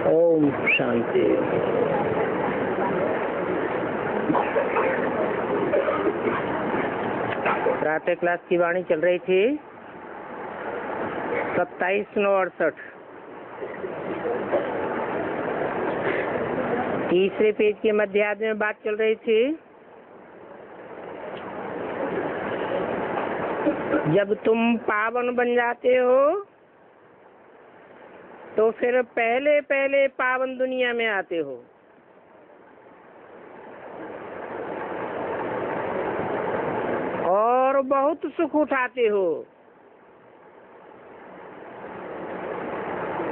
ओम शांति। प्रातः क्लास की वाणी चल रही थी 27/9/68। तीसरे पेज के मध्यार्ध में बात चल रही थी जब तुम पावन बन जाते हो तो फिर पहले पहले पावन दुनिया में आते हो। और बहुत सुख उठाते हो।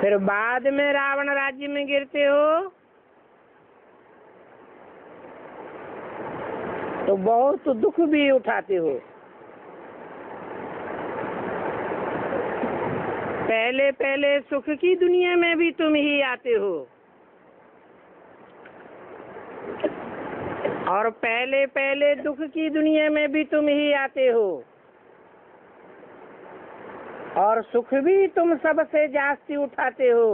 फिर बाद में रावण राज्य में गिरते हो तो बहुत दुख भी उठाते हो। पहले पहले सुख की दुनिया में भी तुम ही आते हो और पहले पहले दुख की दुनिया में भी तुम ही आते हो और सुख भी तुम सबसे जास्ती उठाते हो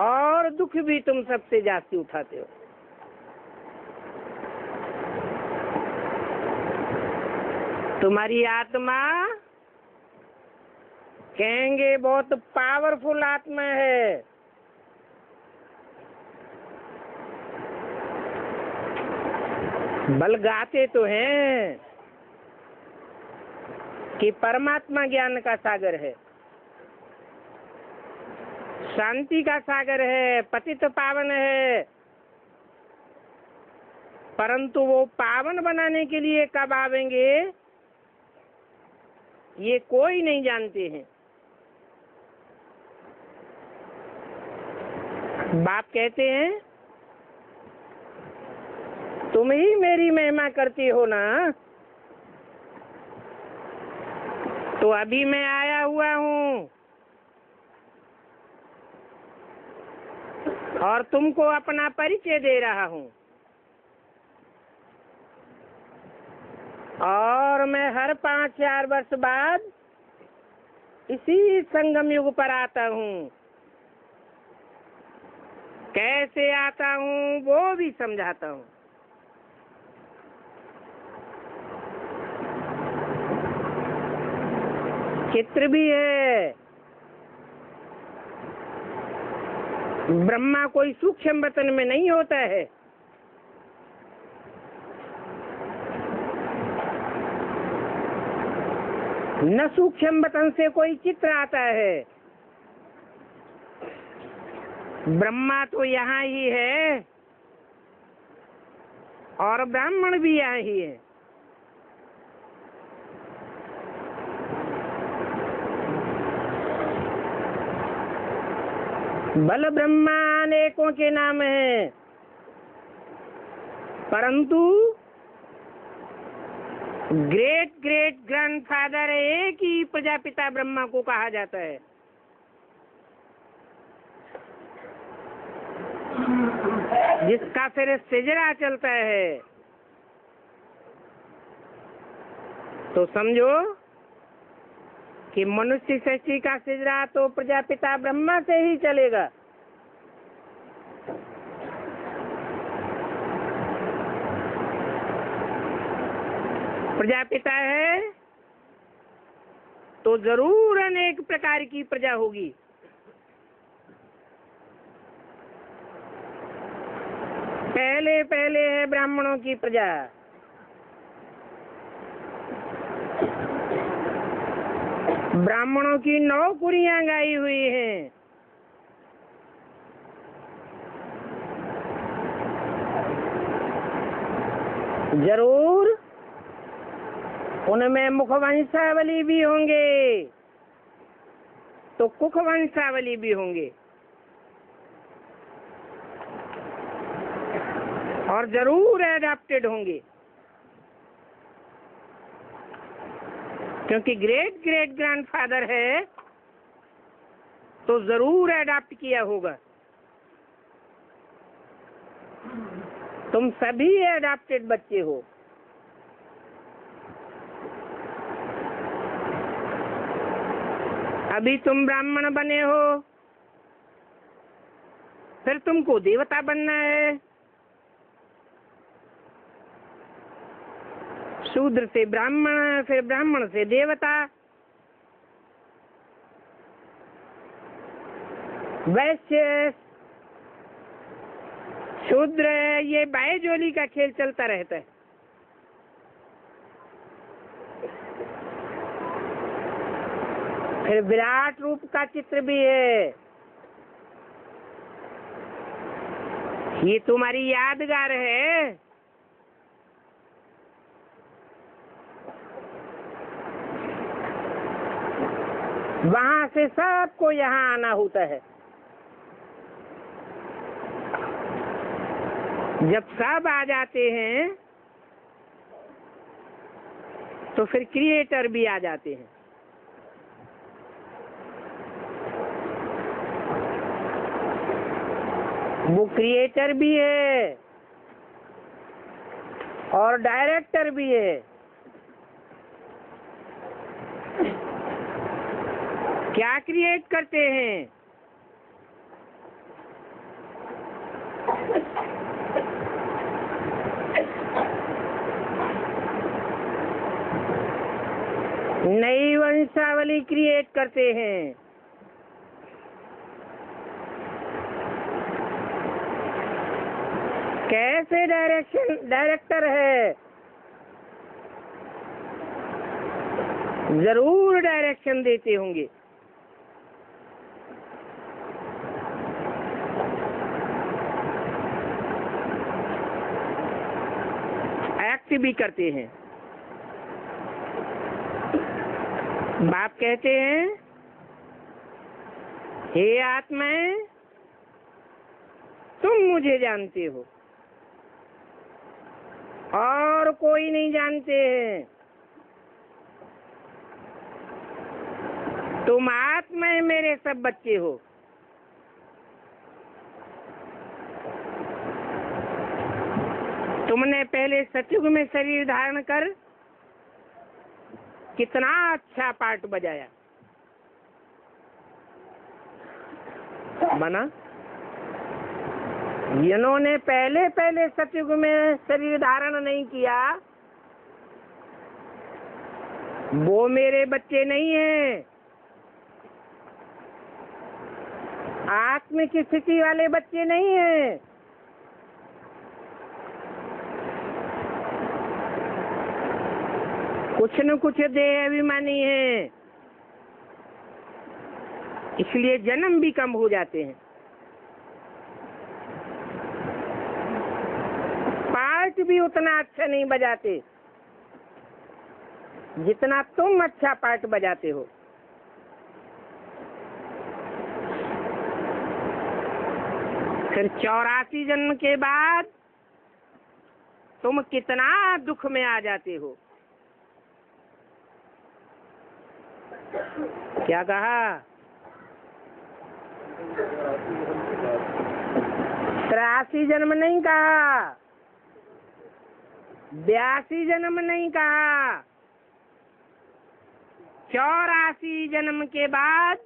और दुख भी तुम सबसे जास्ती उठाते हो। तुम्हारी आत्मा कहेंगे बहुत पावरफुल आत्मा है, बल गाते तो हैं कि परमात्मा ज्ञान का सागर है, शांति का सागर है, पतित पावन है, परंतु वो पावन बनाने के लिए कब आवेंगे ये कोई नहीं जानते हैं। बाप कहते हैं तुम ही मेरी महिमा करती हो ना, तो अभी मैं आया हुआ हूँ और तुमको अपना परिचय दे रहा हूँ और मैं हर 5-4 वर्ष बाद इसी संगम युग पर आता हूँ। कैसे आता हूँ वो भी समझाता हूँ। चित्र भी है। ब्रह्मा कोई सूक्ष्म वतन में नहीं होता है। न सूक्ष्म वतन से कोई चित्र आता है। ब्रह्मा तो यहाँ ही है और ब्राह्मण भी यहाँ ही है। बल ब्रह्मा अनेकों के नाम है, परंतु ग्रेट ग्रेट ग्रैंडफादर एक ही प्रजापिता ब्रह्मा को कहा जाता है। जिसका फिर सिजरा चलता है। तो समझो कि मनुष्य सृष्टि का सिजरा तो प्रजापिता ब्रह्मा से ही चलेगा। प्रजापिता है तो जरूर अनेक प्रकार की प्रजा होगी। पहले पहले है ब्राह्मणों की प्रजा। ब्राह्मणों की 9 कुरियां गाई हुई हैं। जरूर उनमें मुखवंशावली भी होंगे तो कुखवंशावली भी होंगे और जरूर एडाप्टेड होंगे, क्योंकि ग्रेट ग्रेट ग्रैंडफादर है तो जरूर एडाप्ट किया होगा। तुम सभी एडाप्टेड बच्चे हो। अभी तुम ब्राह्मण बने हो फिर तुमको देवता बनना है। शूद्र से ब्राह्मण, फिर ब्राह्मण से देवता, वैश्य, शूद्र, ये बाएजोली का खेल चलता रहता है। फिर विराट रूप का चित्र भी है, ये तुम्हारी यादगार है। वहां से सबको यहाँ आना होता है। जब सब आ जाते हैं तो फिर क्रिएटर भी आ जाते हैं। वो क्रिएटर भी है और डायरेक्टर भी है। क्या क्रिएट करते हैं? नई वंशावली क्रिएट करते हैं। कैसे डायरेक्टर है? जरूर डायरेक्शन देते होंगे। एक्ट भी करते हैं। बाप कहते हैं, हे आत्माएं, तुम मुझे जानते हो और कोई नहीं जानते हैं। तुम आत्माएं मेरे सब बच्चे हो। तुमने पहले सतयुग में शरीर धारण कर कितना अच्छा पार्ट बजाया। बना जिन्होंने पहले सतयुग में शरीर धारण नहीं किया, वो मेरे बच्चे नहीं हैं। आत्मिक स्थिति वाले बच्चे नहीं हैं। कुछ न कुछ देह अभिमानी है, इसलिए जन्म भी कम हो जाते हैं। पार्ट भी उतना अच्छा नहीं बजाते जितना तुम अच्छा पार्ट बजाते हो। फिर 84 जन्म के बाद तुम कितना दुख में आ जाते हो। क्या कहा? 83 जन्म नहीं कहा, 82 जन्म नहीं कहा, 84 जन्म के बाद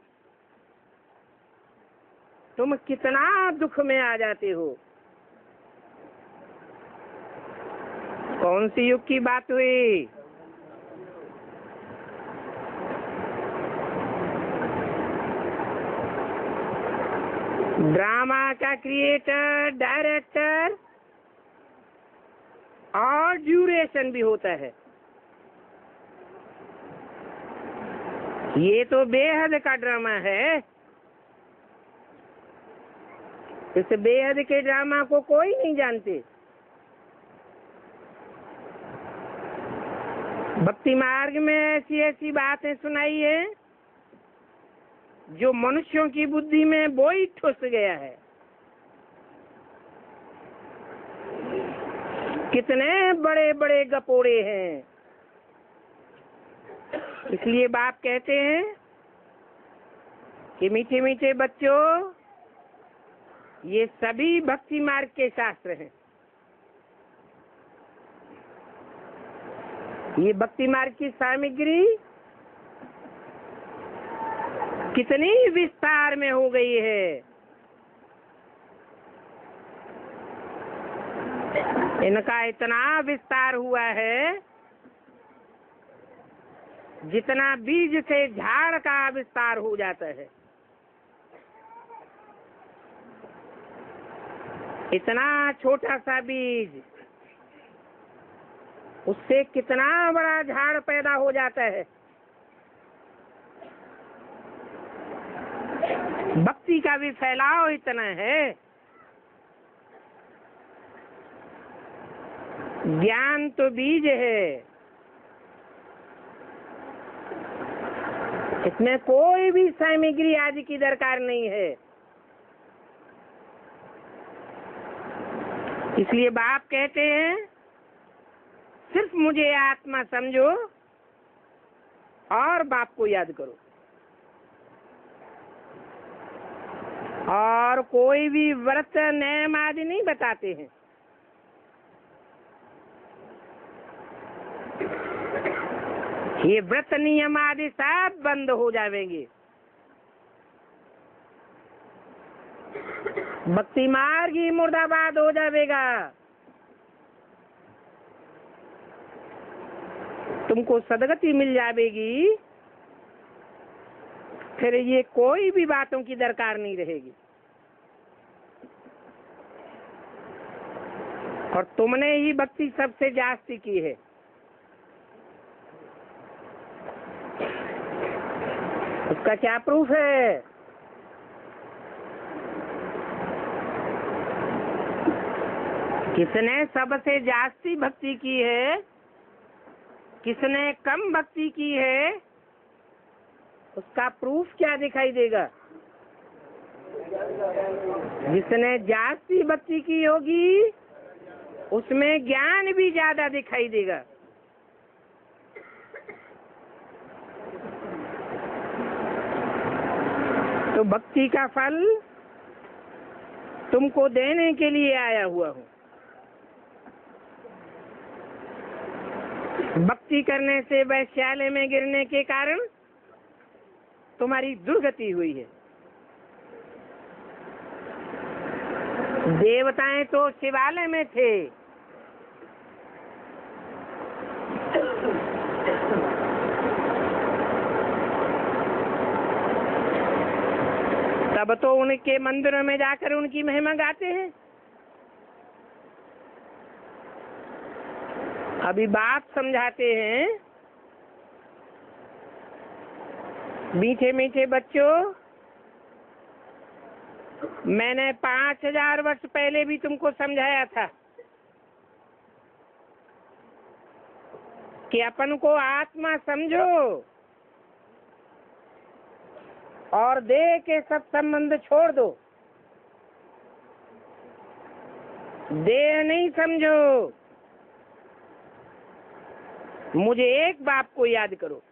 तुम कितना दुख में आ जाते हो। कौन सी युग की बात हुई? ड्रामा का क्रिएटर, डायरेक्टर और ड्यूरेशन भी होता है। ये तो बेहद का ड्रामा है। इस बेहद के ड्रामा को कोई नहीं जानते। भक्ति मार्ग में ऐसी ऐसी बातें सुनाई है जो मनुष्यों की बुद्धि में बोई ठुस गया है। कितने बड़े बड़े गपोड़े हैं। इसलिए बाप कहते हैं कि मीठे मीठे बच्चों, ये सभी भक्ति मार्ग के शास्त्र हैं। ये भक्ति मार्ग की सामग्री कितनी विस्तार में हो गई है। इनका इतना विस्तार हुआ है जितना बीज से झाड़ का विस्तार हो जाता है, इतना छोटा सा बीज उससे कितना बड़ा झाड़ पैदा हो जाता है। भक्ति का भी फैलाव इतना है। ज्ञान तो बीज है, इसमें कोई भी सामग्री आदि की दरकार नहीं है। इसलिए बाप कहते हैं सिर्फ मुझे आत्मा समझो और बाप को याद करो, और कोई भी व्रत नियम आदि नहीं बताते हैं। ये व्रत नियम आदि सब बंद हो जाएंगे। भक्ति मार्ग ही मुर्दाबाद हो जाएगा। तुमको सदगति मिल जाएगी, फिर ये कोई भी बातों की दरकार नहीं रहेगी। और तुमने ही भक्ति सबसे जास्ती की है। उसका क्या प्रूफ है? किसने सबसे जास्ती भक्ति की है, किसने कम भक्ति की है, उसका प्रूफ क्या दिखाई देगा? जिसने जास्ती भक्ति की होगी उसमें ज्ञान भी ज्यादा दिखाई देगा। तो भक्ति का फल तुमको देने के लिए आया हुआ हूँ। भक्ति करने से वैश्यालय में गिरने के कारण तुम्हारी दुर्गति हुई है। देवताएं तो शिवालय में थे, तब तो उनके मंदिरों में जाकर उनकी महिमा गाते हैं। अभी बाप समझाते हैं, मीठे मीठे बच्चों, मैंने 5000 वर्ष पहले भी तुमको समझाया था कि अपन को आत्मा समझो और देह के सब संबंध छोड़ दो। देह नहीं समझो, मुझे एक बाप को याद करो।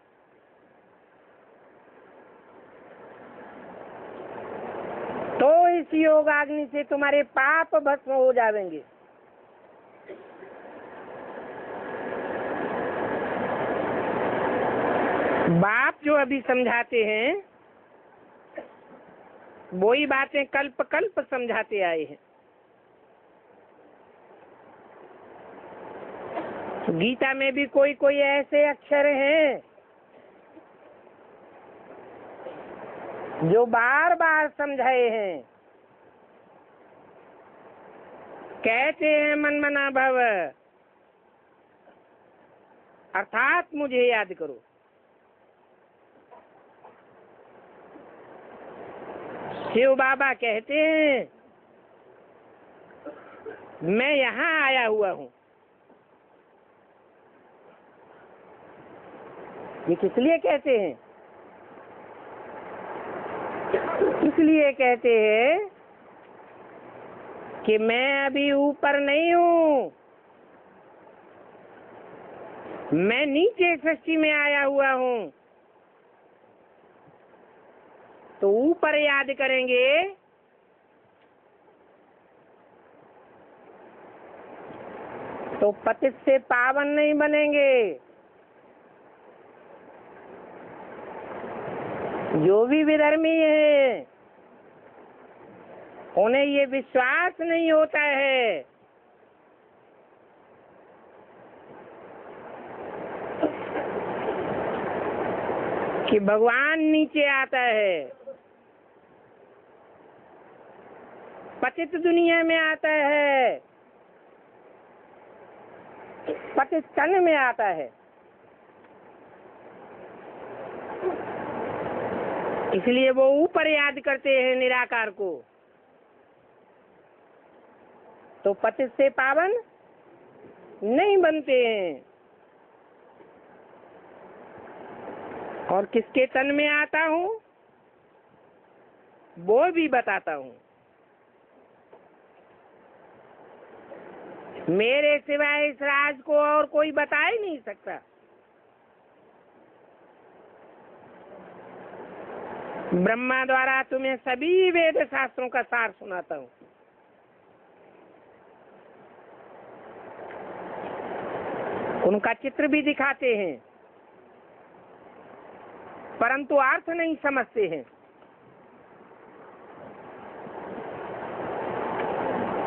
तो इस योगाग्नि से तुम्हारे पाप भस्म हो जाएंगे। बाप जो अभी समझाते हैं वही बातें कल्प कल्प समझाते आए हैं। गीता में भी कोई कोई ऐसे अक्षर हैं जो बार बार समझाए हैं। कहते हैं मन मना भव, अर्थात मुझे याद करो। शिव बाबा कहते हैं मैं यहाँ आया हुआ हूँ। ये किस लिए कहते हैं? इसलिए कहते हैं कि मैं अभी ऊपर नहीं हूँ, मैं नीचे सृष्टि में आया हुआ हूँ। तो ऊपर याद करेंगे तो पतित से पावन नहीं बनेंगे। जो भी विधर्मी है उन्हें ये विश्वास नहीं होता है कि भगवान नीचे आता है, पतित दुनिया में आता है, पतित तन में आता है। इसलिए वो ऊपर याद करते हैं निराकार को, तो पतित से पावन नहीं बनते हैं। और किसके तन में आता हूँ वो भी बताता हूँ। मेरे सिवाय इस राज को और कोई बता ही नहीं सकता। ब्रह्मा द्वारा तुम्हें सभी वेद शास्त्रों का सार सुनाता हूँ। उनका चित्र भी दिखाते हैं, परंतु अर्थ नहीं समझते हैं।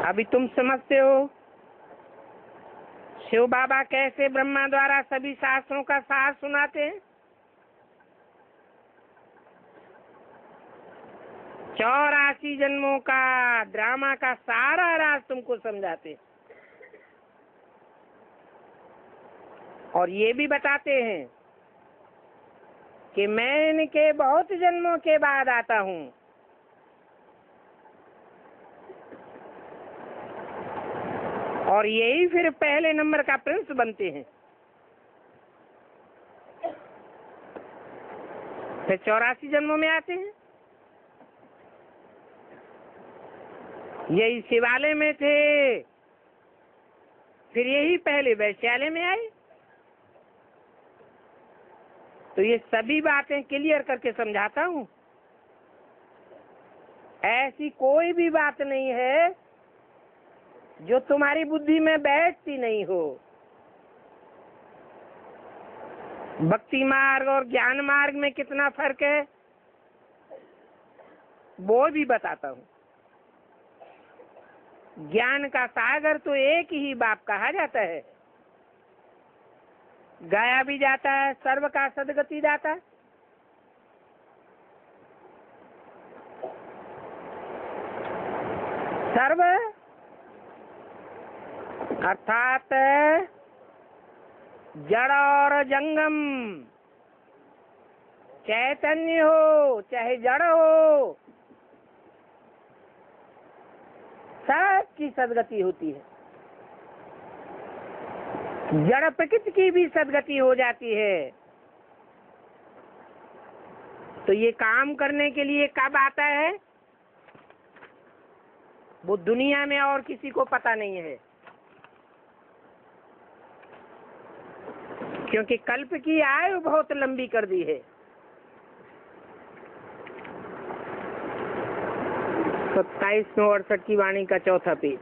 अभी तुम समझते हो शिव बाबा कैसे ब्रह्मा द्वारा सभी शास्त्रों का सार सुनाते हैं। 84 जन्मों का ड्रामा का सारा राज तुमको समझाते हैं। और ये भी बताते हैं कि मैं इनके बहुत जन्मों के बाद आता हूँ। और यही फिर पहले नंबर का प्रिंस बनते हैं। फिर 84 जन्मों में आते हैं। यही शिवालय में थे, फिर यही पहले वैश्यालय में आए। तो ये सभी बातें क्लियर करके समझाता हूँ। ऐसी कोई भी बात नहीं है जो तुम्हारी बुद्धि में बैठती नहीं हो। भक्ति मार्ग और ज्ञान मार्ग में कितना फर्क है वो भी बताता हूँ। ज्ञान का सागर तो एक ही बाप कहा जाता है, गाया भी जाता है, सर्व का सदगति दाता। सर्व अर्थात जड़ और जंगम, चैतन्य हो चाहे जड़ हो, सबकी सदगति होती है। जड़ प्रकृति की भी सदगति हो जाती है। तो ये काम करने के लिए कब आता है वो दुनिया में और किसी को पता नहीं है, क्योंकि कल्प की आयु बहुत लंबी कर दी है। 2768 की वाणी का चौथा पेज।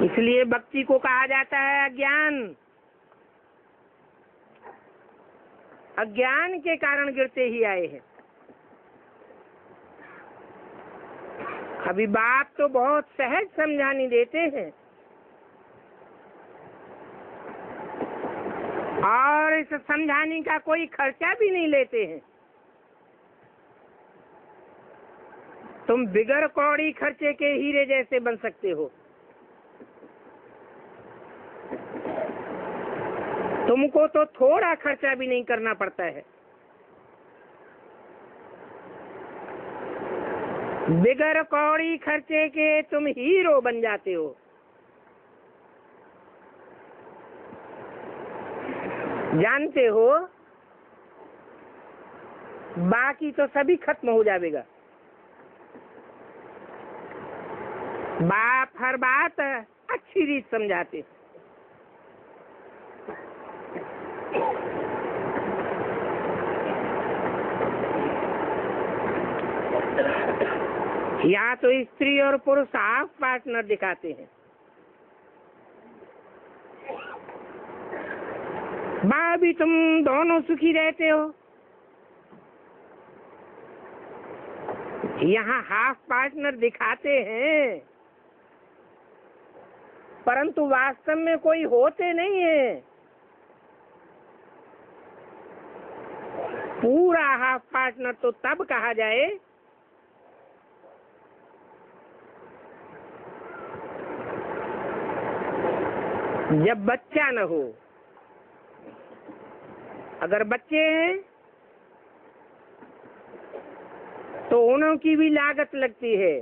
इसलिए भक्ति को कहा जाता है अज्ञान। अज्ञान के कारण गिरते ही आए हैं। अभी बात तो बहुत सहज समझानी देते हैं और इस समझाने का कोई खर्चा भी नहीं लेते हैं। तुम बिगर कौड़ी खर्चे के हीरे जैसे बन सकते हो। तुमको तो थोड़ा खर्चा भी नहीं करना पड़ता है। बिगर कौड़ी खर्चे के तुम हीरो बन जाते हो। जानते हो बाकी तो सभी खत्म हो जाएगा। बाप हर बात अच्छी रीत समझाते। या तो स्त्री और पुरुष हाफ पार्टनर दिखाते हैं। माँ भी तुम दोनों सुखी रहते हो। यहाँ हाफ पार्टनर दिखाते हैं, परंतु वास्तव में कोई होते नहीं है। पूरा हाफ पार्टनर तो तब कहा जाए जब बच्चा न हो। अगर बच्चे हैं तो उनकी भी लागत लगती है।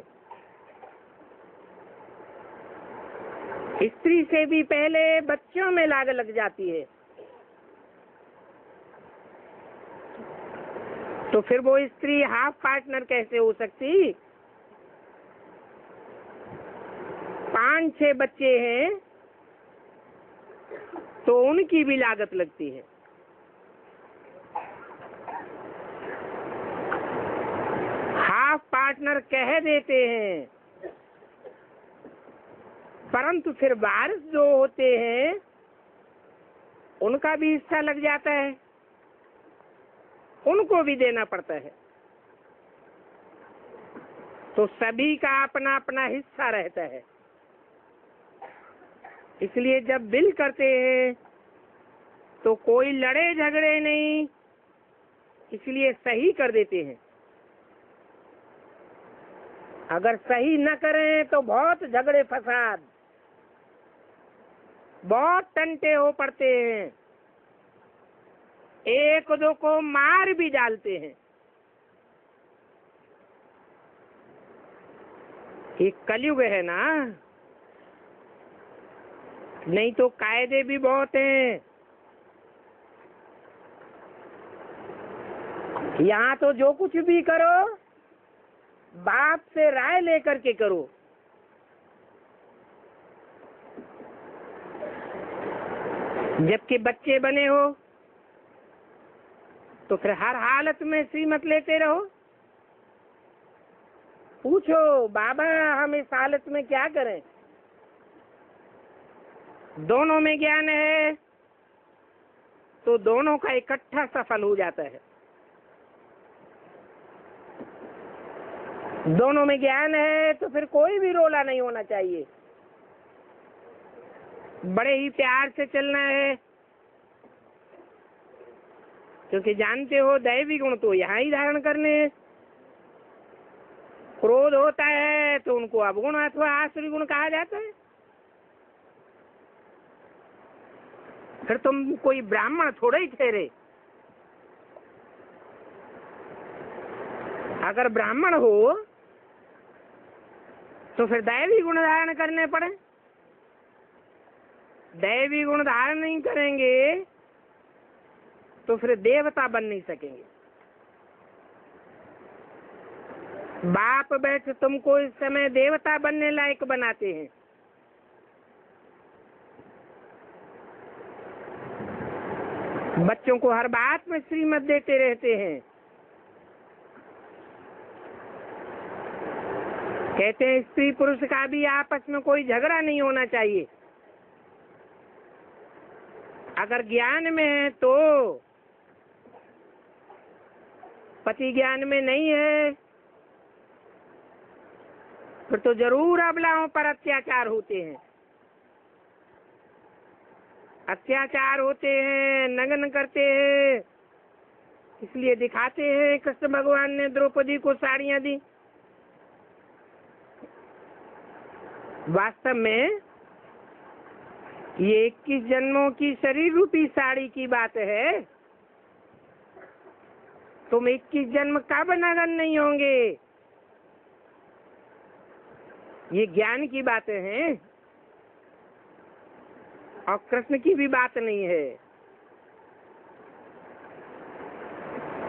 स्त्री से भी पहले बच्चों में लागत लग जाती है। तो फिर वो स्त्री हाफ पार्टनर कैसे हो सकती? 5-6 बच्चे हैं तो उनकी भी लागत लगती है। हाफ पार्टनर कह देते हैं, परंतु फिर वारिस जो होते हैं उनका भी हिस्सा लग जाता है, उनको भी देना पड़ता है। तो सभी का अपना अपना हिस्सा रहता है। इसलिए जब बिल करते हैं तो कोई लड़े झगड़े नहीं, इसलिए सही कर देते हैं। अगर सही न करें तो बहुत झगड़े फसाद, बहुत टंटे हो पड़ते हैं, एक दो को मार भी डालते हैं। ये कलयुग है ना, नहीं तो कायदे भी बहुत हैं। यहाँ तो जो कुछ भी करो बाप से राय लेकर के करो। जबकि बच्चे बने हो तो फिर हर हालत में श्रीमत लेते रहो। पूछो बाबा हम इस हालत में क्या करें? दोनों में ज्ञान है तो दोनों का इकट्ठा सफल हो जाता है। दोनों में ज्ञान है तो फिर कोई भी रोला नहीं होना चाहिए। बड़े ही प्यार से चलना है, क्योंकि जानते हो दैवी गुण तो यहाँ ही धारण करने हैं। क्रोध होता है तो उनको अवगुण अथवा आसुरी गुण कहा जाता है। फिर तुम कोई ब्राह्मण थोड़े ही ठहरे। अगर ब्राह्मण हो तो फिर दैवी गुण धारण करने पड़े। दैवी गुण धारण नहीं करेंगे तो फिर देवता बन नहीं सकेंगे। बाप बैठ तुमको इस समय देवता बनने लायक बनाते हैं। बच्चों को हर बात में श्रीमत देते रहते हैं। कहते हैं स्त्री पुरुष का भी आपस में कोई झगड़ा नहीं होना चाहिए। अगर ज्ञान में है तो, पति ज्ञान में नहीं है फिर तो जरूर अबलाओं पर अत्याचार होते हैं। अत्याचार होते हैं, नग्न करते हैं। इसलिए दिखाते हैं कृष्ण भगवान ने द्रौपदी को साड़ियां दी। वास्तव में ये 21 जन्मों की शरीर रूपी साड़ी की बात है। तुम 21 जन्म कब नग्न नहीं होंगे, ये ज्ञान की बातें हैं और कृष्ण की भी बात नहीं है।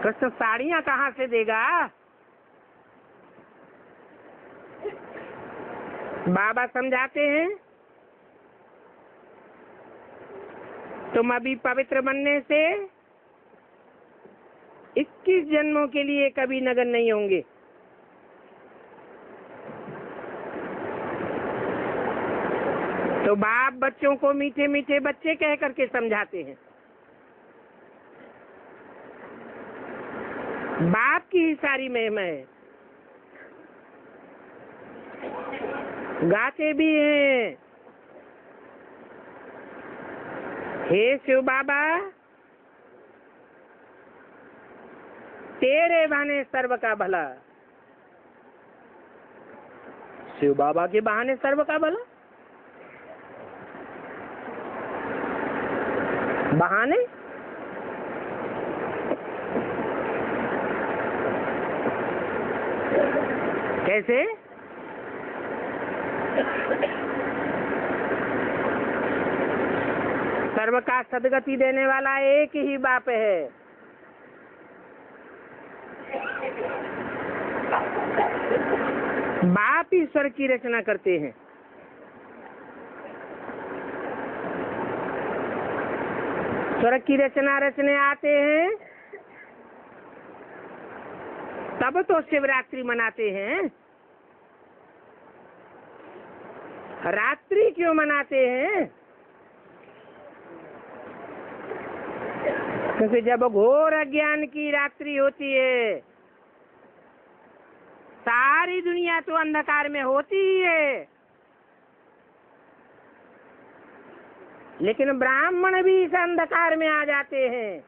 कृष्ण साड़ियां कहाँ से देगा? बाबा समझाते हैं तुम अभी पवित्र बनने से 21 जन्मों के लिए कभी नग्न नहीं होंगे। तो बाप बच्चों को मीठे मीठे बच्चे कह करके समझाते हैं। बाप की ही सारी महिमा है। गाते भी हैं, हे शिव बाबा तेरे बहाने सर्व का भला। शिव बाबा के बहाने सर्व का भला। बहाने कैसे? सर्व का सदगति देने वाला एक ही बाप है। बाप ईश्वर की रचना करते हैं। स्वर्ग की रचना रचने आते हैं तब तो शिवरात्रि मनाते हैं। रात्रि क्यों मनाते हैं? क्योंकि जब घोर अज्ञान की रात्रि होती है, सारी दुनिया तो अंधकार में होती ही है, लेकिन ब्राह्मण भी इस अंधकार में आ जाते हैं।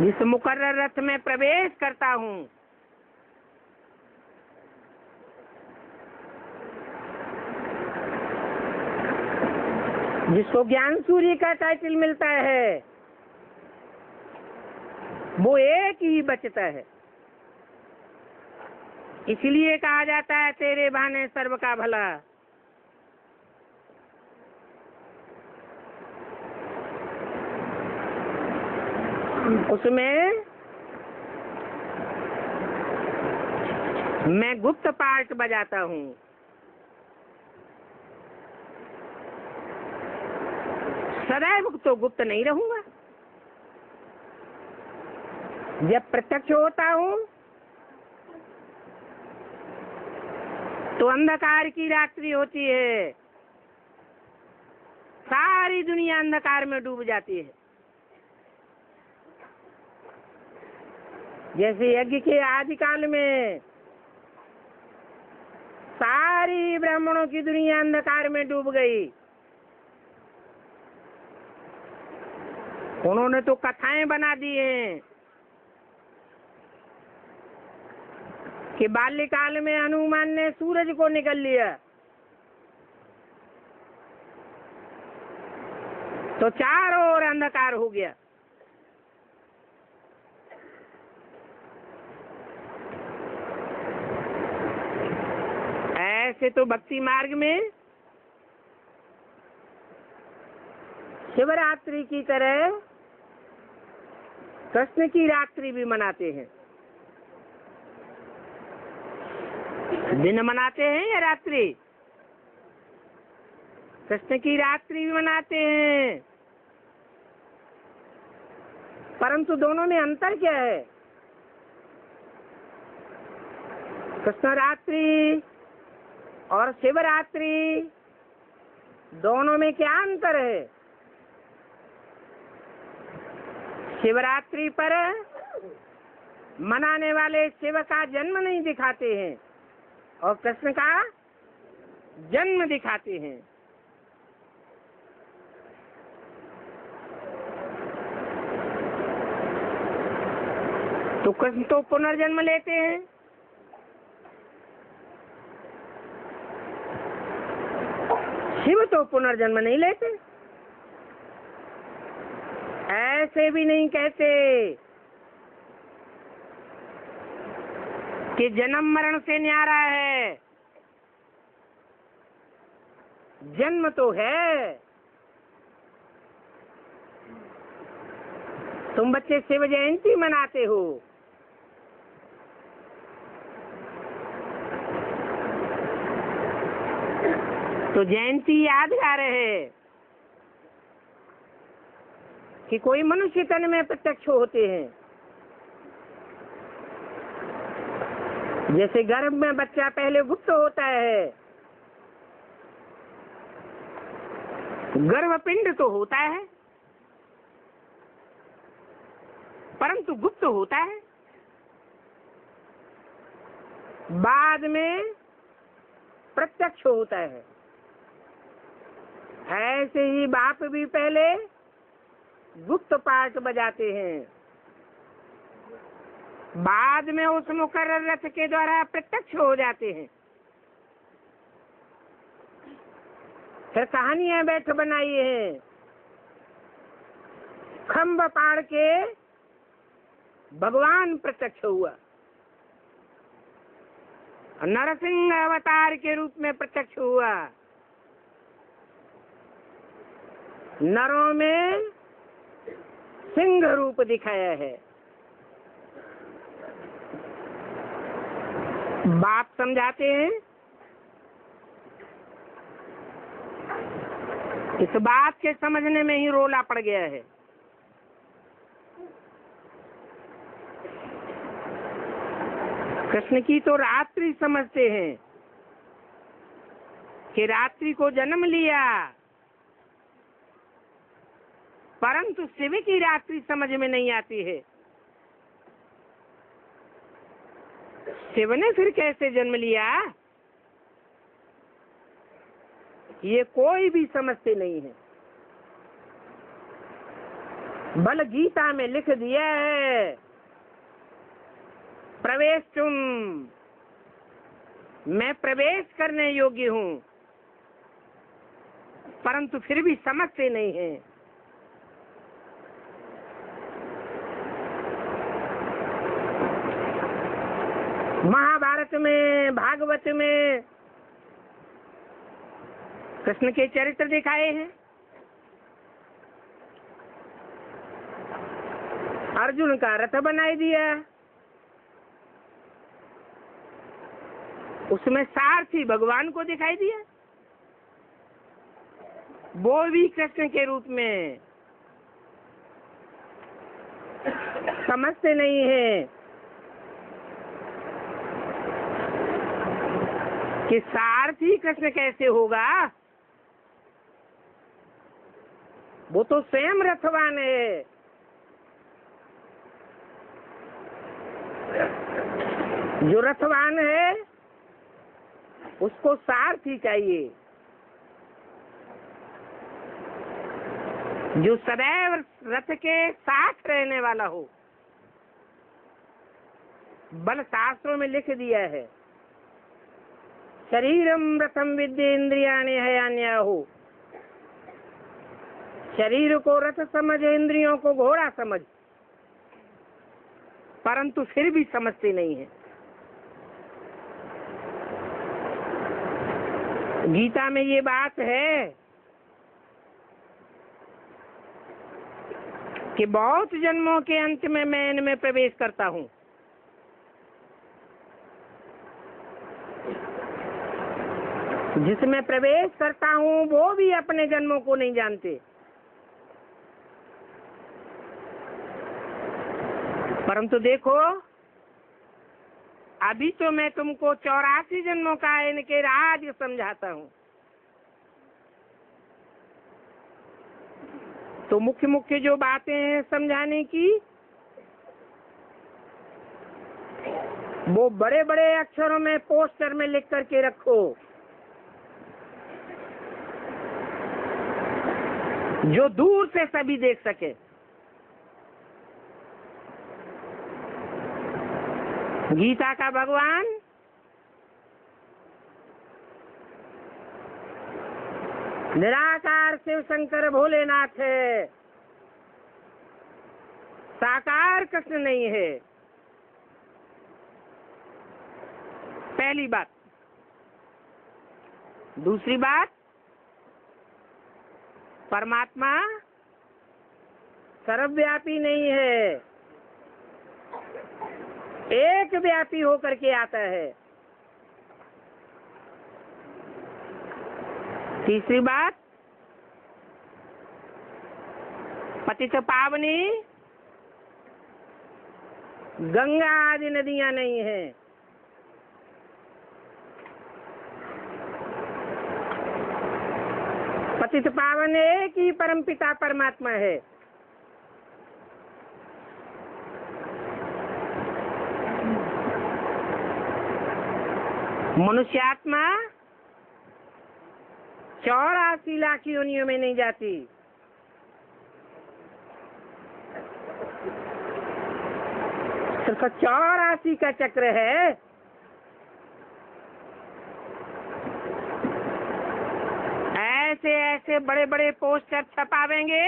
जिस मुकर्रर रथ में प्रवेश करता हूँ, जिसको ज्ञान सूर्य का टाइटल मिलता है, वो एक ही बचता है। इसलिए कहा जाता है तेरे बहाने सर्व का भला। उसमें मैं गुप्त पार्ट बजाता हूँ। सदैव तो गुप्त नहीं रहूंगा। जब प्रत्यक्ष होता हूँ तो अंधकार की रात्रि होती है, सारी दुनिया अंधकार में डूब जाती है। जैसे यज्ञ के आदिकाल में सारी ब्राह्मणों की दुनिया अंधकार में डूब गई। उन्होंने तो कथाएं बना दी हैं कि बाल्यकाल में हनुमान ने सूरज को निगल लिया तो चारों ओर अंधकार हो गया। ऐसे तो भक्ति मार्ग में शिवरात्रि की तरह कृष्ण की रात्रि भी मनाते हैं। दिन मनाते हैं या रात्रि? कृष्ण की रात्रि भी मनाते हैं, परंतु दोनों में अंतर क्या है? कृष्ण रात्रि और शिवरात्रि, दोनों में क्या अंतर है? शिवरात्रि पर मनाने वाले शिव का जन्म नहीं दिखाते हैं और कृष्ण का जन्म दिखाते हैं। तो कृष्ण तो पुनर्जन्म लेते हैं, शिव तो पुनर्जन्म नहीं लेते। ऐसे भी नहीं कहते कि जन्म मरण से न्यारा है। जन्म तो है। तुम बच्चे शिव जयंती मनाते हो, तो जयंती यादगार है कि कोई मनुष्य तन में प्रत्यक्ष होते हैं। जैसे गर्भ में बच्चा पहले गुप्त होता है, गर्भपिंड तो होता है परंतु गुप्त होता है। बाद में प्रत्यक्ष होता है। ऐसे ही बाप भी पहले गुप्त पार्ट बजाते हैं, बाद में उस मुकर्रर रथ के द्वारा प्रत्यक्ष हो जाते हैं। फिर कहानियां बैठ बनाई है, खम्भ पाड़ के भगवान प्रत्यक्ष हुआ, नरसिंह अवतार के रूप में प्रत्यक्ष हुआ, नरों में सिंह रूप दिखाया है। बाप समझाते हैं, इस बात के समझने में ही रोला पड़ गया है। कृष्ण की तो रात्रि समझते हैं कि रात्रि को जन्म लिया, परंतु शिव की रात्रि समझ में नहीं आती है। शिव ने फिर कैसे जन्म लिया, ये कोई भी समझते नहीं है। बल गीता में लिख दिया है, प्रवेश तुम, मैं प्रवेश करने योग्य हूं, परंतु फिर भी समझते नहीं है। महाभारत में, भागवत में कृष्ण के चरित्र दिखाए हैं। अर्जुन का रथ बनाई दिया, उसमें सारथी भगवान को दिखाई दिया, वो भी कृष्ण के रूप में। समझते नहीं है कि सारथी कृष्ण कैसे होगा, वो तो स्वयं रथवान है। जो रथवान है उसको सारथी चाहिए, जो सदैव रथ के साथ रहने वाला हो। बल शास्त्रों में लिख दिया है, शरीरम रथम विद्य इंद्रियाणि हयान्याहु। शरीर को रथ समझ, इंद्रियों को घोड़ा समझ, परंतु फिर भी समझते नहीं है। गीता में ये बात है कि बहुत जन्मों के अंत में मैं इनमें प्रवेश करता हूं। जिसमें प्रवेश करता हूं वो भी अपने जन्मों को नहीं जानते, परंतु देखो अभी तो मैं तुमको 84 जन्मों का इनके राज समझाता हूं। तो मुख्य मुख्य जो बातें हैं समझाने की, वो बड़े बड़े अक्षरों में पोस्टर में लिख करके रखो, जो दूर से सभी देख सके। गीता का भगवान निराकार शिव शंकर भोलेनाथ है, साकार कृष्ण नहीं है। पहली बात। दूसरी बात, परमात्मा सर्वव्यापी नहीं है, एक व्यापी होकर के आता है। तीसरी बात, पतित पावनी गंगा आदि नदियां नहीं है। पतित पावन एक ही परमपिता परमात्मा है। मनुष्यात्मा 84 लाख योनियों में नहीं जाती। सिर्फ 84 का चक्र है। ऐसे ऐसे बड़े बड़े पोस्टर छपावेंगे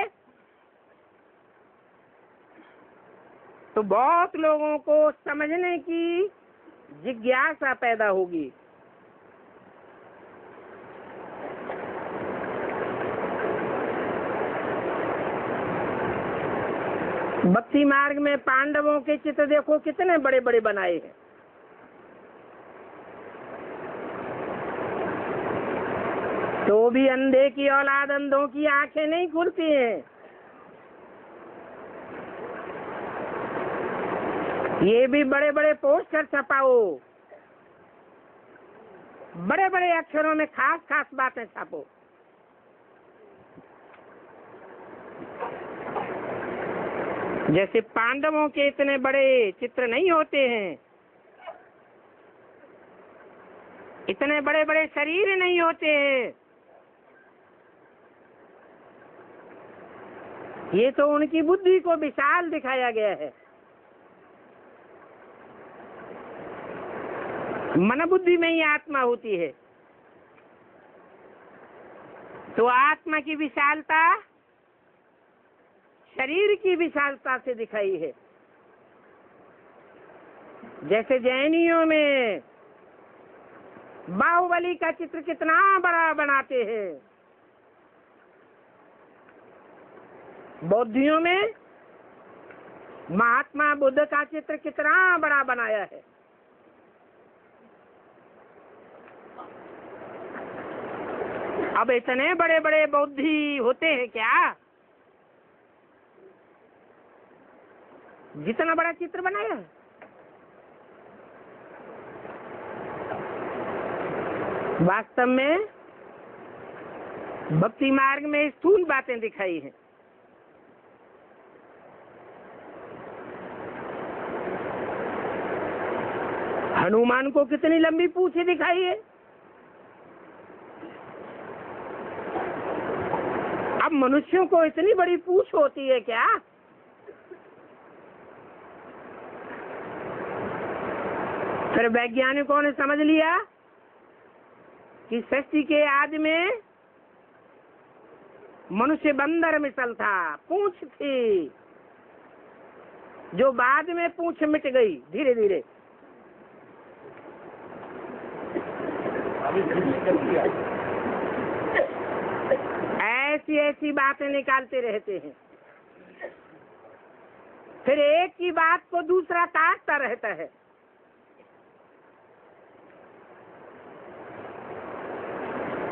तो बहुत लोगों को समझने की जिज्ञासा पैदा होगी। भक्ति मार्ग में पांडवों के चित्र देखो कितने बड़े बड़े बनाए हैं। तो भी अंधे की औलाद, अंधों की आंखें नहीं खुलती हैं। ये भी बड़े बड़े पोस्टर छपाओ, बड़े बड़े अक्षरों में खास खास बातें छापो। जैसे पांडवों के इतने बड़े चित्र नहीं होते हैं, इतने बड़े बड़े शरीर नहीं होते हैं। ये तो उनकी बुद्धि को विशाल दिखाया गया है। मन बुद्धि में ही आत्मा होती है, तो आत्मा की विशालता शरीर की विशालता से दिखाई है। जैसे जैनियों में बाहुबली का चित्र कितना बड़ा बनाते हैं, बौद्धियों में महात्मा बुद्ध का चित्र कितना बड़ा बनाया है। अब इतने बड़े बड़े बौद्धि होते हैं क्या, जितना बड़ा चित्र बनाया है? वास्तव में भक्ति मार्ग में स्थूल बातें दिखाई हैं। हनुमान को कितनी लंबी पूंछ दिखाई है। अब मनुष्यों को इतनी बड़ी पूंछ होती है क्या? फिर वैज्ञानिकों ने समझ लिया कि सृष्टि के आदि में मनुष्य बंदर मिसल था, पूंछ थी, जो बाद में पूंछ मिट गई धीरे धीरे। ऐसी ऐसी बातें निकालते रहते हैं। फिर एक की बात को दूसरा काटता रहता है।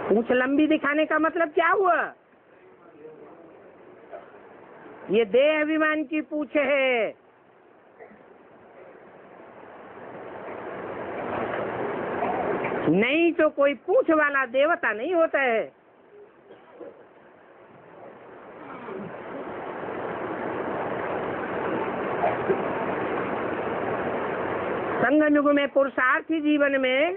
पूंछ लंबी दिखाने का मतलब क्या हुआ? ये देह अभिमान की पूंछ है। नहीं तो कोई पूंछ वाला देवता नहीं होता है। संगम युग में पुरुषार्थी जीवन में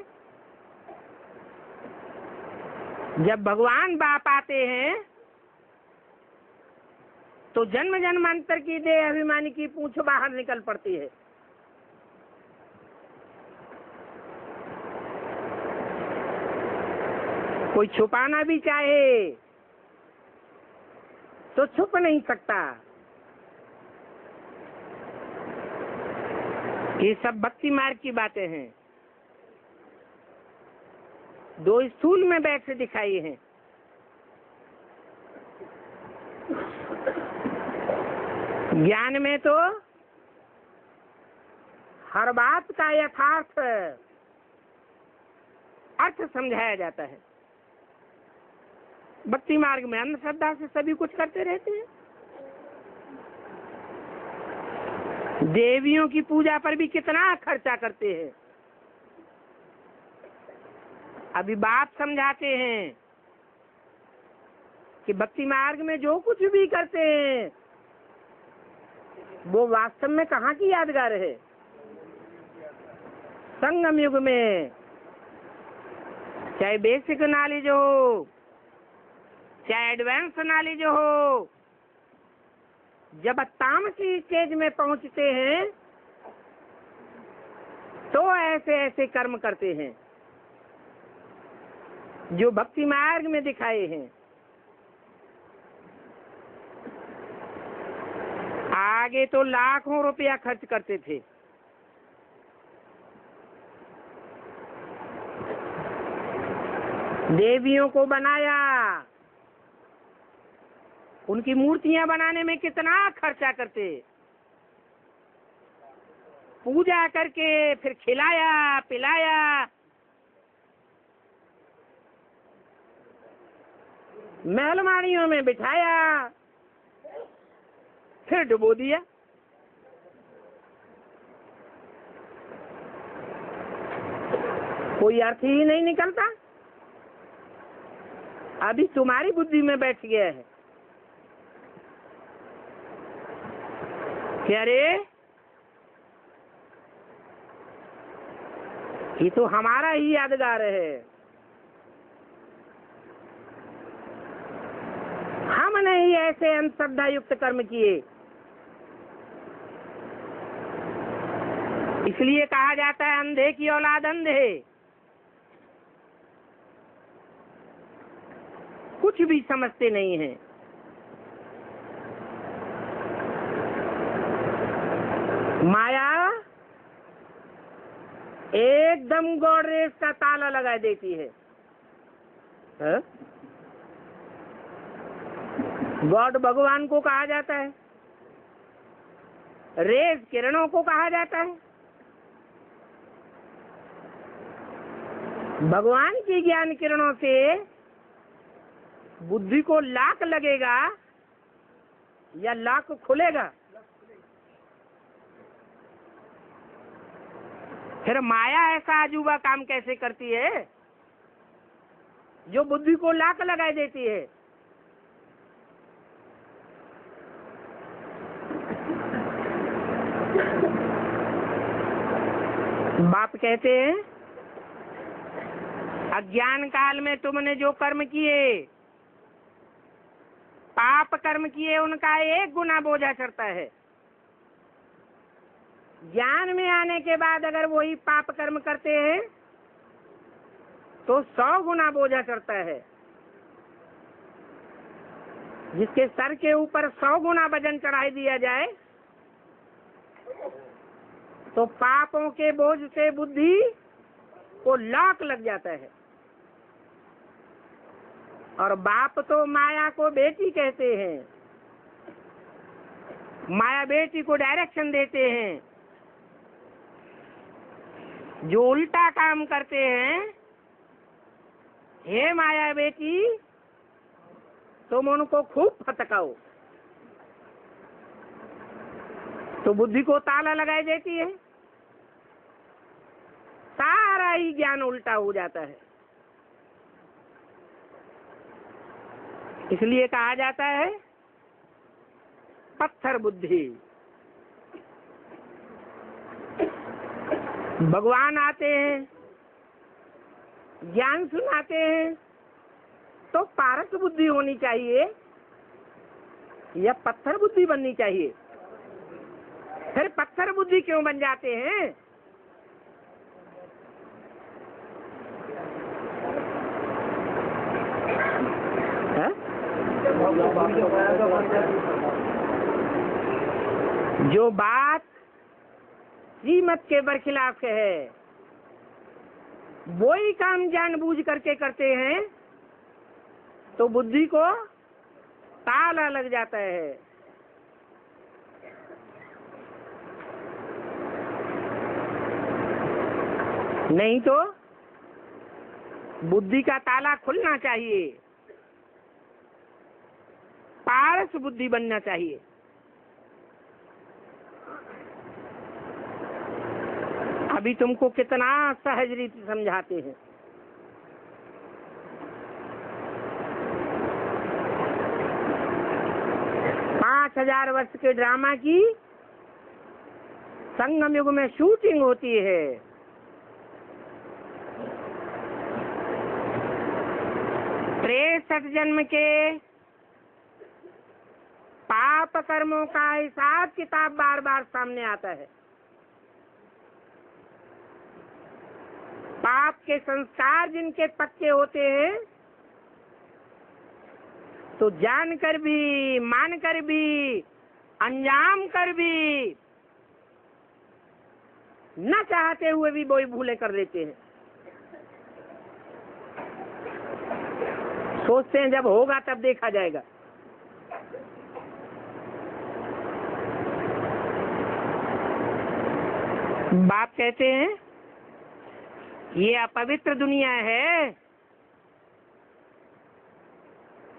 जब भगवान बाप आते हैं तो जन्म जन्मांतर की देह अभिमानी की पूंछ बाहर निकल पड़ती है। कोई छुपाना भी चाहे तो छुप नहीं सकता। ये सब भक्ति मार्ग की बातें हैं, दो स्थूल में बैठ से दिखाई हैं। ज्ञान में तो हर बात का यथार्थ अर्थ समझाया जाता है। भक्ति मार्ग में अंधश्रद्धा से सभी कुछ करते रहते हैं। देवियों की पूजा पर भी कितना खर्चा करते हैं। अभी बाप समझाते हैं कि भक्ति मार्ग में जो कुछ भी करते हैं वो वास्तव में कहाँ की यादगार है? संगम युग में चाहे बेसिक नॉलेज हो चाहे एडवांस नॉलेज हो, जब तामसी स्टेज में पहुंचते हैं तो ऐसे ऐसे कर्म करते हैं जो भक्ति मार्ग में दिखाए हैं। आगे तो लाखों रुपया खर्च करते थे, देवियों को बनाया, उनकी मूर्तियां बनाने में कितना खर्चा करते, पूजा करके फिर खिलाया पिलाया, महलमाड़ियों में बिठाया, फिर डुबो दिया। कोई अर्थ ही नहीं निकलता। अभी तुम्हारी बुद्धि में बैठ गया है कि अरे ये तो हमारा ही यादगार है, हमने ही ऐसे अंधश्रद्धा युक्त कर्म किए। इसलिए कहा जाता है अंधे की औलाद अंधे, कुछ भी समझते नहीं हैं। माया एकदम गोडरेज का ताला लगा देती है। गॉड भगवान को कहा जाता है, रेज किरणों को कहा जाता है। भगवान की ज्ञान किरणों से बुद्धि को लाक लगेगा या लाक खुलेगा? फिर माया ऐसा अजूबा काम कैसे करती है जो बुद्धि को लाक लगा देती है? बाप कहते हैं अज्ञान काल में तुमने जो कर्म किए, पाप कर्म किए, उनका 1 गुना बोझा चढ़ता है। ज्ञान में आने के बाद अगर वही पाप कर्म करते हैं तो 100 गुना बोझा चढ़ता है। जिसके सर के ऊपर 100 गुना वजन चढ़ाई दिया जाए तो पापों के बोझ से बुद्धि को लॉक लग जाता है। और बाप तो माया को बेटी कहते हैं, माया बेटी को डायरेक्शन देते हैं। जो उल्टा काम करते हैं, हे माया बेटी तुम उनको खूब फटकाओ, तो बुद्धि को ताला लगाई देती है, सारा ही ज्ञान उल्टा हो जाता है। इसलिए कहा जाता है पत्थर बुद्धि। भगवान आते हैं, ज्ञान सुनाते हैं, तो पारस बुद्धि होनी चाहिए या पत्थर बुद्धि बननी चाहिए? फिर पत्थर बुद्धि क्यों बन जाते हैं? जो बात श्रीमत के बरखिलाफ है वो ही काम जानबूझ करके करते हैं तो बुद्धि को ताला लग जाता है। नहीं तो बुद्धि का ताला खुलना चाहिए, पारस बुद्धि बनना चाहिए। अभी तुमको कितना सहज रीति समझाते हैं। पाँच 5000 वर्ष के ड्रामा की संगम युग में शूटिंग होती है। 63 जन्म के पाप कर्मों का हिसाब किताब बार बार सामने आता है। पाप के संस्कार जिनके पक्के होते हैं, तो जानकर भी, मानकर भी, अंजाम कर भी, न चाहते हुए भी वही भूले कर देते हैं। सोचते हैं जब होगा तब देखा जाएगा। बाप कहते हैं ये अपवित्र दुनिया है,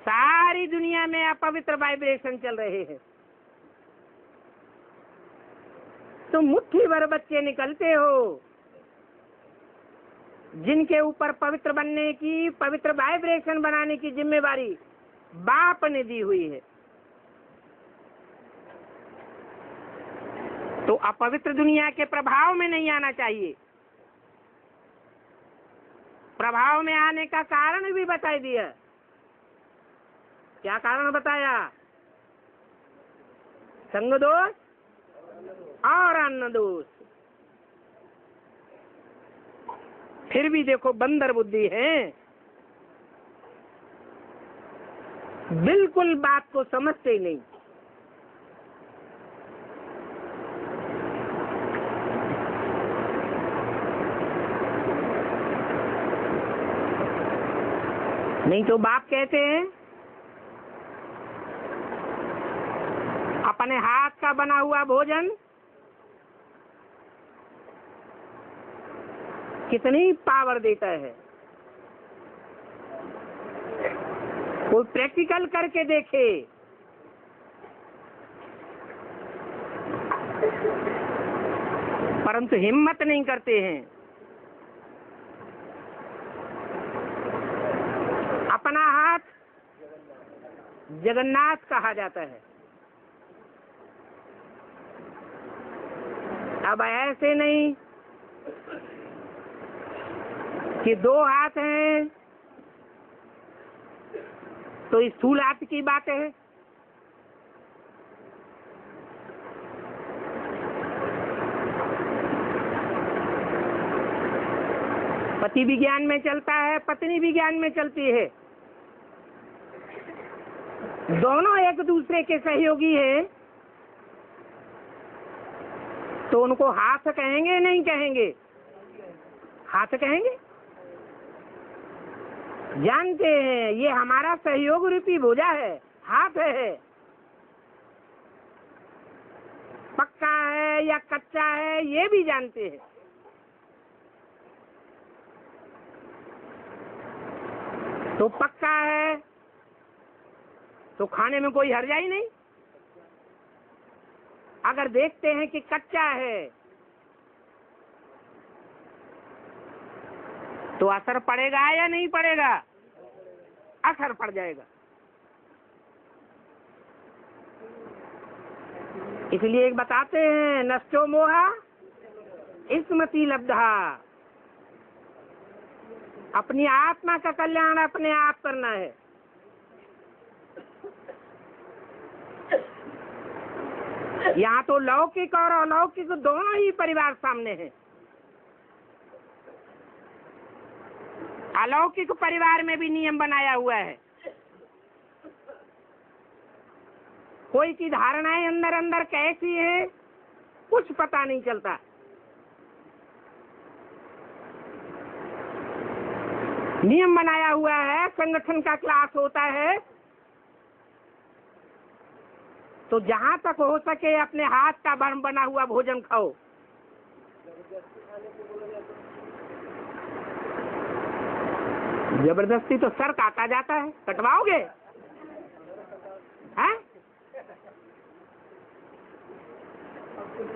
सारी दुनिया में अपवित्र वाइब्रेशन चल रहे हैं। तो मुट्ठी भर बच्चे निकलते हो जिनके ऊपर पवित्र बनने की, पवित्र वाइब्रेशन बनाने की जिम्मेवारी बाप ने दी हुई है। तो अपवित्र दुनिया के प्रभाव में नहीं आना चाहिए। प्रभाव में आने का कारण भी बता दिया। क्या कारण बताया? संग दोष और अन्न दोष। फिर भी देखो बंदर बुद्धि है, बिल्कुल बात को समझते ही नहीं। नहीं तो बाप कहते हैं अपने हाथ का बना हुआ भोजन कितनी पावर देता है। कोई प्रैक्टिकल करके देखे। परंतु हिम्मत नहीं करते हैं। अपना हाथ जगन्नाथ कहा जाता है। अब ऐसे नहीं कि दो हाथ हैं तो स्थूल हाथ की बात है। पति विज्ञान में चलता है, पत्नी विज्ञान में चलती है। दोनों एक दूसरे के सहयोगी हैं, तो उनको हाथ कहेंगे नहीं कहेंगे? हाथ कहेंगे। जानते हैं ये हमारा सहयोग रूपी भुजा है, हाथ है। पक्का है या कच्चा है ये भी जानते हैं। तो पक्का है तो खाने में कोई हर्जा ही नहीं। अगर देखते हैं कि कच्चा है तो असर पड़ेगा या नहीं पड़ेगा? असर पड़ जाएगा। इसलिए एक बताते हैं, नष्टो मोहा स्मृति लब्धा। अपनी आत्मा का कल्याण अपने आप करना है। यहाँ तो लौकिक और अलौकिक दोनों ही परिवार सामने हैं। अलौकिक परिवार में भी नियम बनाया हुआ है। कोई की धारणाएं अंदर अंदर कैसी है कुछ पता नहीं चलता। नियम बनाया हुआ है, संगठन का क्लास होता है, तो जहां तक हो सके अपने हाथ का बना हुआ भोजन खाओ। जबरदस्ती तो सर काटा जाता है, कटवाओगे? हैं?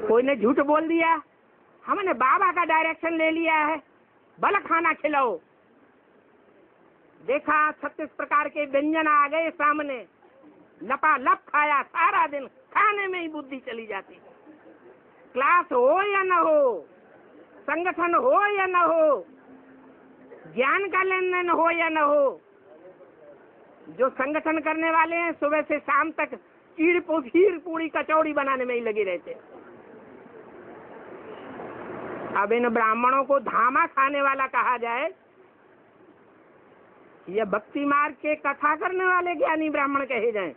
कोई ने झूठ बोल दिया, हमने बाबा का डायरेक्शन ले लिया है, भला खाना खिलाओ। देखा 36 प्रकार के व्यंजन आ गए सामने, लपालप खाया, सारा दिन खाने में ही बुद्धि चली जाती। क्लास हो या न हो, संगठन हो या न हो, ज्ञान का लेन देन हो या न हो, जो संगठन करने वाले हैं सुबह से शाम तक खीर पूरी कचौड़ी बनाने में ही लगे रहते हैं। अब इन ब्राह्मणों को धामा खाने वाला कहा जाए या भक्ति मार्ग के कथा करने वाले ज्ञानी ब्राह्मण कहे जाएं?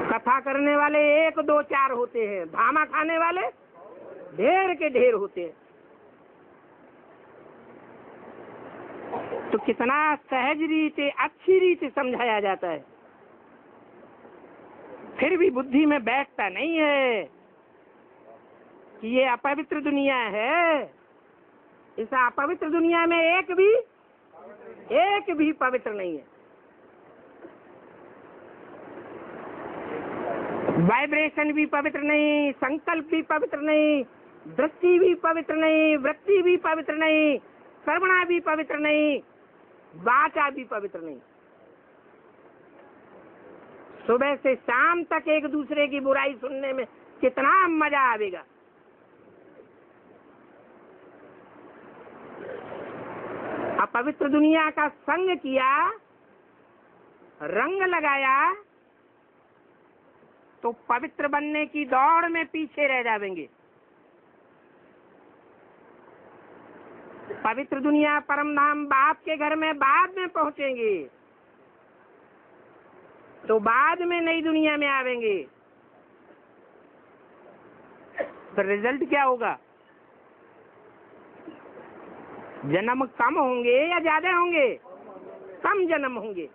कथा करने वाले 1 2 4 होते हैं, धामा खाने वाले ढेर के ढेर होते हैं। तो कितना सहज रीति, अच्छी रीति समझाया जाता है, फिर भी बुद्धि में बैठता नहीं है कि ये अपवित्र दुनिया है। इस अपवित्र दुनिया में एक भी पवित्र नहीं है। वाइब्रेशन भी पवित्र नहीं, संकल्प भी पवित्र नहीं, दृष्टि भी पवित्र नहीं, वृत्ति भी पवित्र नहीं, श्रवणा भी पवित्र नहीं, वाचा भी पवित्र नहीं। सुबह से शाम तक एक दूसरे की बुराई सुनने में कितना मजा आवेगा। अपवित्र दुनिया का संग किया, रंग लगाया, तो पवित्र बनने की दौड़ में पीछे रह जाएंगे। पवित्र दुनिया परम धाम बाप के घर में बाद में पहुंचेंगे, तो बाद में नई दुनिया में आवेंगे। तो रिजल्ट क्या होगा? जन्म कम होंगे या ज्यादा होंगे? कम जन्म होंगे।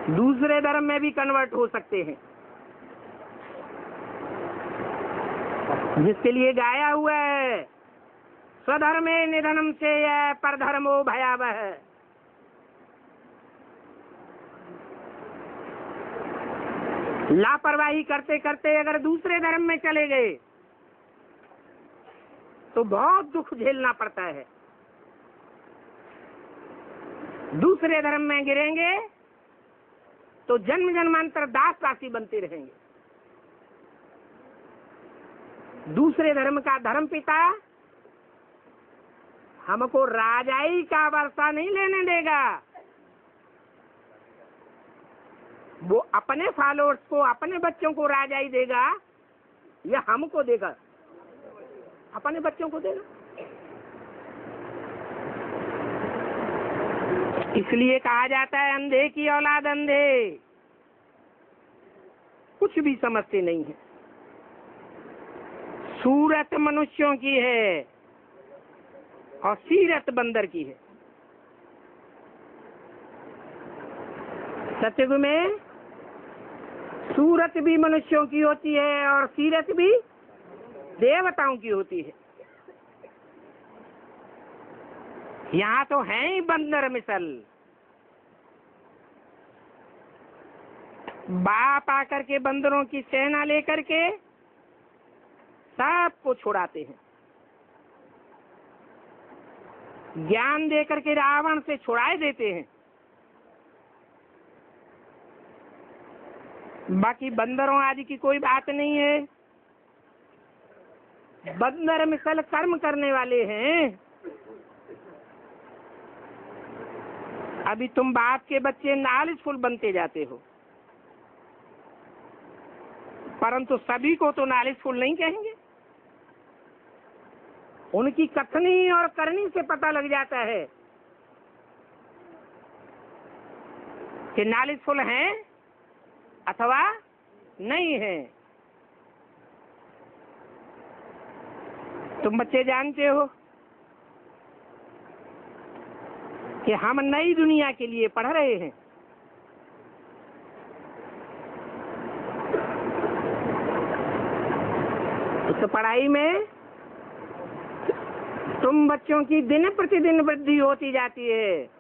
दूसरे धर्म में भी कन्वर्ट हो सकते हैं, जिसके लिए गाया हुआ है स्वधर्मे निधनम से परधर्मो भयावह। लापरवाही करते करते अगर दूसरे धर्म में चले गए तो बहुत दुख झेलना पड़ता है। दूसरे धर्म में गिरेंगे तो जन्म जन्मांतर दास दासी बनते रहेंगे। दूसरे धर्म का धर्म पिता हमको राजाई का वर्षा नहीं लेने देगा। वो अपने फॉलोअर्स को, अपने बच्चों को राजाई देगा या हमको देगा? अपने बच्चों को देगा। इसलिए कहा जाता है अंधे की औलाद अंधे, कुछ भी समझते नहीं है। सूरत मनुष्यों की है और सीरत बंदर की है। सत्युग में सूरत भी मनुष्यों की होती है और सीरत भी देवताओं की होती है। यहाँ तो है ही बंदर मिसल। बाप आकर के बंदरों की सेना लेकर के सबको छुड़ाते हैं। ज्ञान देकर के रावण से छुड़ाए देते हैं। बाकी बंदरों आदि की कोई बात नहीं है। बंदर मिसल कर्म करने वाले हैं। अभी तुम बाप के बच्चे नॉलेजफुल बनते जाते हो, परंतु सभी को तो नॉलेजफुल नहीं कहेंगे। उनकी कथनी और करनी से पता लग जाता है कि नॉलेजफुल हैं अथवा नहीं है। तुम बच्चे जानते हो कि हम नई दुनिया के लिए पढ़ रहे हैं। इस पढ़ाई में तुम बच्चों की दिन प्रतिदिन वृद्धि होती जाती है।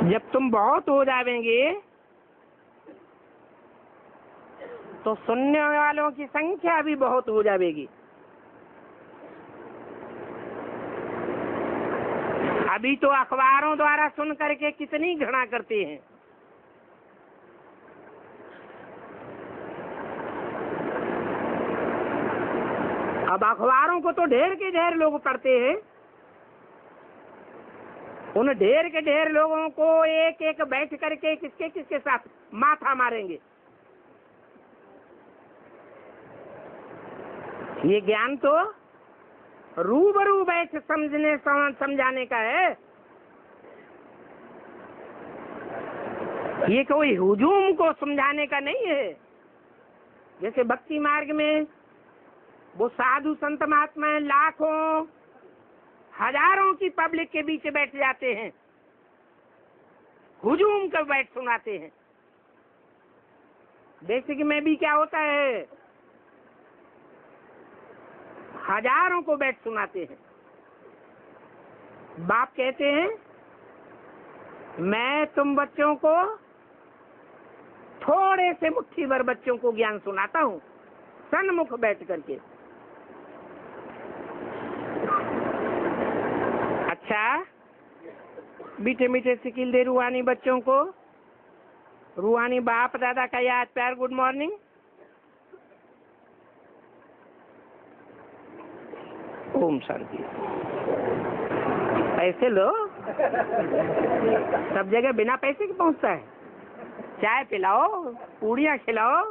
जब तुम बहुत हो जाएंगे तो सुनने वालों की संख्या भी बहुत हो जाएगी। अभी तो अखबारों द्वारा सुन करके कितनी घृणा करते हैं। अब अखबारों को तो ढेर के ढेर लोग पढ़ते हैं, उन ढेर के ढेर लोगों को एक एक बैठ करके किसके किसके साथ माथा मारेंगे। ये ज्ञान तो रूबरू बैठ समझने समझाने का है। ये कोई हुजूम को समझाने का नहीं है। जैसे भक्ति मार्ग में वो साधु संत महात्मा लाखों हजारों की पब्लिक के बीच बैठ जाते हैं, हुजूम कर बैठ सुनाते हैं। बेसिक में भी क्या होता है, हजारों को बैठ सुनाते हैं। बाप कहते हैं मैं तुम बच्चों को थोड़े से मुट्ठी भर बच्चों को ज्ञान सुनाता हूँ सन्मुख बैठ करके। अच्छा, मीठे मीठे सिकिल दे रूहानी बच्चों को, रूहानी बाप दादा का याद प्यार गुड मॉर्निंग। ओम शांति। पैसे लो, सब जगह बिना पैसे के पहुंचता है। चाय पिलाओ, पूड़ियाँ खिलाओ,